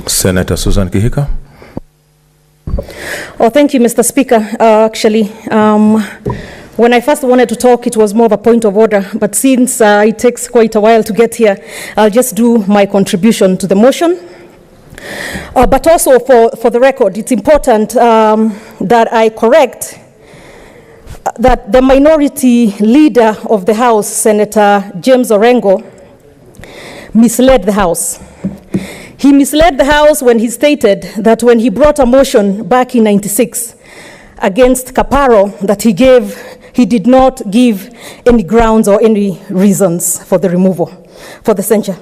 Senator Susan Kihika. Oh, thank you, Mr. Speaker. When I first wanted to talk, it was more of a point of order, but since it takes quite a while to get here, I'll just do my contribution to the motion. But also for the record, it's important that I correct that the minority leader of the House, Senator James Orengo, misled the House. He misled the House when he stated that when he brought a motion back in '96 against Kaparo, that he did not give any grounds or any reasons for the removal, for the censure.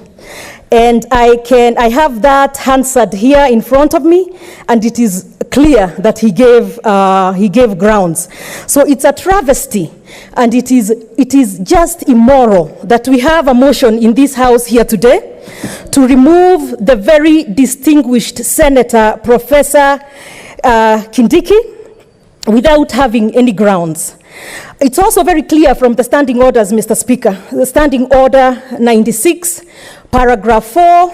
And I have that answered here in front of me, and it is clear that he gave grounds. So it's a travesty, and it is just immoral that we have a motion in this House here today to remove the very distinguished Senator, Professor Kindiki, without having any grounds. It's also very clear from the standing orders, Mr. Speaker. The Standing Order 96, paragraph 4,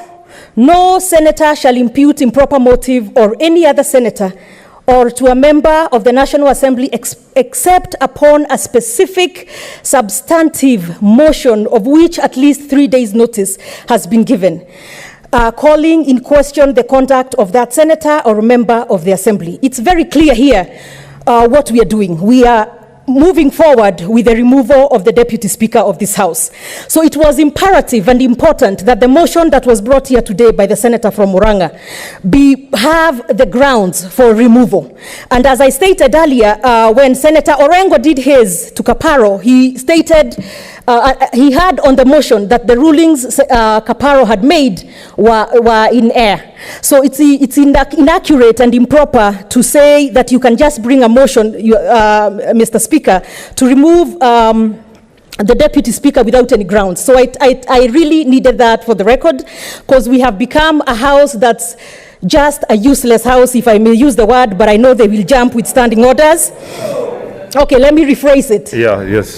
no senator shall impute improper motive or any other senator or to a member of the National Assembly except upon a specific substantive motion of which at least 3 days' notice has been given, calling in question the conduct of that senator or member of the Assembly. It's very clear here what we are doing. We are moving forward with the removal of the Deputy Speaker of this House. So it was imperative and important that the motion that was brought here today by the Senator from Murang'a have the grounds for removal. And as I stated earlier, when Senator Orengo did his to Kaparo, he stated he had on the motion that the rulings Kaparo had made were in error. So it's inaccurate and improper to say that you can just bring a motion, Mr. Speaker, to remove the Deputy Speaker without any grounds. So I really needed that for the record, because we have become a House that's just a useless House, if I may use the word, but I know they will jump with standing orders. Okay, let me rephrase it. Yes,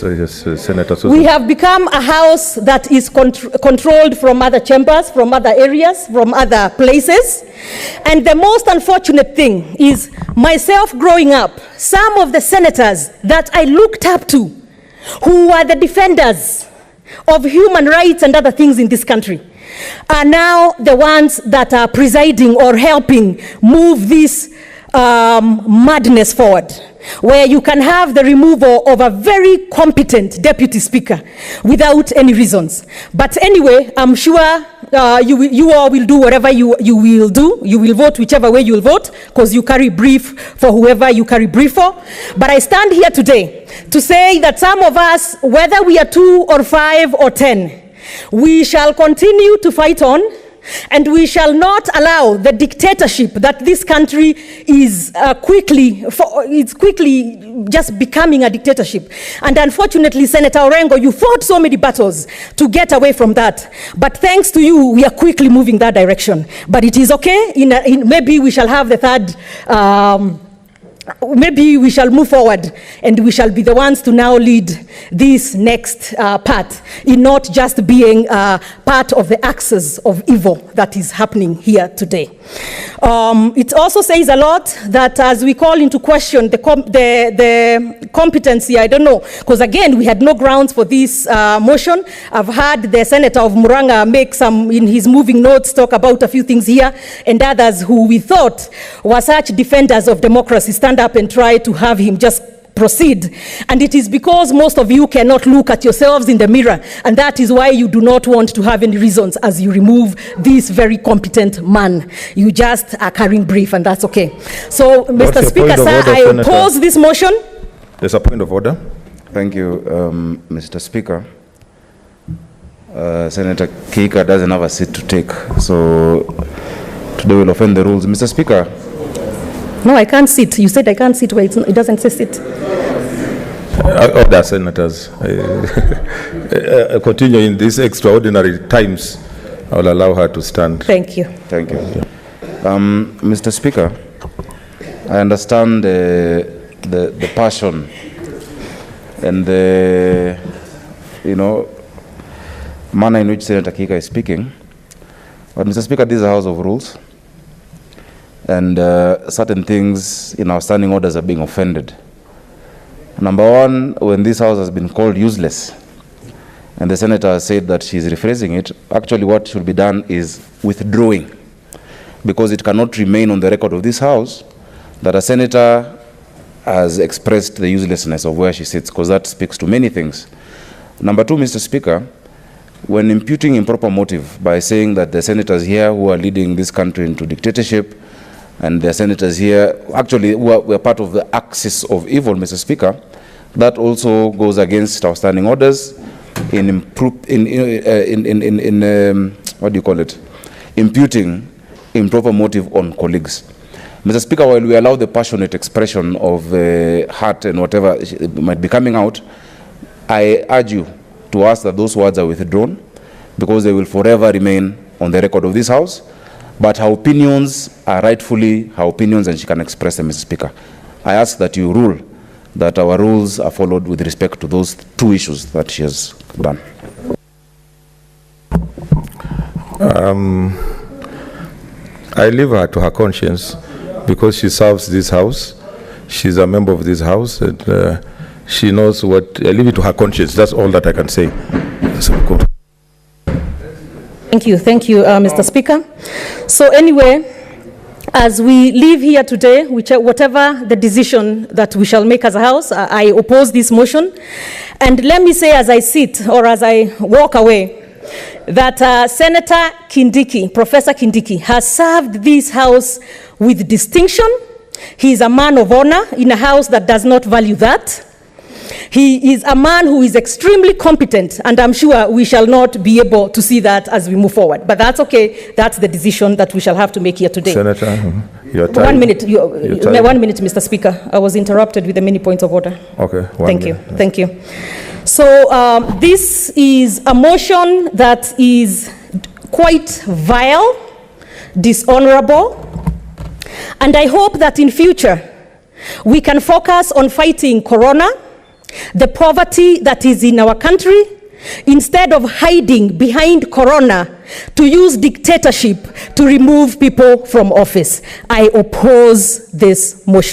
Senator Susan. We have become a House that is controlled from other chambers, from other areas, from other places. And the most unfortunate thing is, myself growing up, some of the senators that I looked up to, who were the defenders of human rights and other things in this country, are now the ones that are presiding or helping move this madness forward, where you can have the removal of a very competent Deputy Speaker without any reasons. But anyway, I'm sure you all will do whatever you will do. You will vote whichever way you will vote, because you carry brief for whoever you carry brief for. But I stand here today to say that some of us, whether we are 2 or 5 or 10, we shall continue to fight on, and we shall not allow the dictatorship that this country is quickly just becoming a dictatorship. And unfortunately, Senator Orengo, you fought so many battles to get away from that. But thanks to you, we are quickly moving that direction. But it is okay. Maybe we shall have the third. Maybe we shall move forward, and we shall be the ones to now lead this next part, in not just being part of the axis of evil that is happening here today. It also says a lot that as we call into question the competency, I don't know, because again, we had no grounds for this motion. I've heard the Senator of Murang'a make some, in his moving notes, talk about a few things here, and others who we thought were such defenders of democracy stand up and try to have him just proceed. And it is because most of you cannot look at yourselves in the mirror, and that is why you do not want to have any reasons as you remove this very competent man. You just are carrying brief, and that's okay. So, Mr. Speaker, sir, I oppose this motion. There's a point of order. Thank you, Mr. Speaker. Senator Kihika doesn't have a seat to take, so today we'll offend the rules. Mr. Speaker. No, I can't sit. You said I can't sit where it doesn't say sit. Order, senators. Continue in these extraordinary times. I will allow her to stand. Thank you. Thank you. Mr. Speaker, I understand the passion and the manner in which Senator Kihika is speaking. But Mr. Speaker, this is a House of Rules. and certain things in our standing orders are being offended. Number one, when this house has been called useless, and the senator has said that she's rephrasing it, actually what should be done is withdrawing, because it cannot remain on the record of this house that a senator has expressed the uselessness of where she sits, because that speaks to many things. Number two, Mr. Speaker, when imputing improper motive by saying that the senators here who are leading this country into dictatorship, and the senators here actually were part of the axis of evil, Mr. Speaker, that also goes against our standing orders in what do you call it? Imputing improper motive on colleagues. Mr. Speaker, while we allow the passionate expression of heart and whatever might be coming out, I urge you to ask that those words are withdrawn, because they will forever remain on the record of this House. But her opinions are rightfully her opinions, and she can express them, Mr. Speaker. I ask that you rule that our rules are followed with respect to those two issues that she has done. I leave her to her conscience, because she serves this House. She's a member of this House, and she knows what. I leave it to her conscience. That's all that I can say. Thank you, Mr. Speaker. So anyway, as we leave here today, whatever the decision that we shall make as a House, I oppose this motion. And let me say, as I sit or as I walk away, that Senator Kindiki, Professor Kindiki, has served this House with distinction. He is a man of honor in a House that does not value that. He is a man who is extremely competent, and I'm sure we shall not be able to see that as we move forward. But that's okay. That's the decision that we shall have to make here today. Senator, your time. 1 minute. 1 minute, Mr. Speaker. I was interrupted with the many points of order. Okay. Thank you. Thank you. So this is a motion that is quite vile, dishonorable, and I hope that in future we can focus on fighting corona, the poverty that is in our country, instead of hiding behind corona to use dictatorship to remove people from office. I oppose this motion.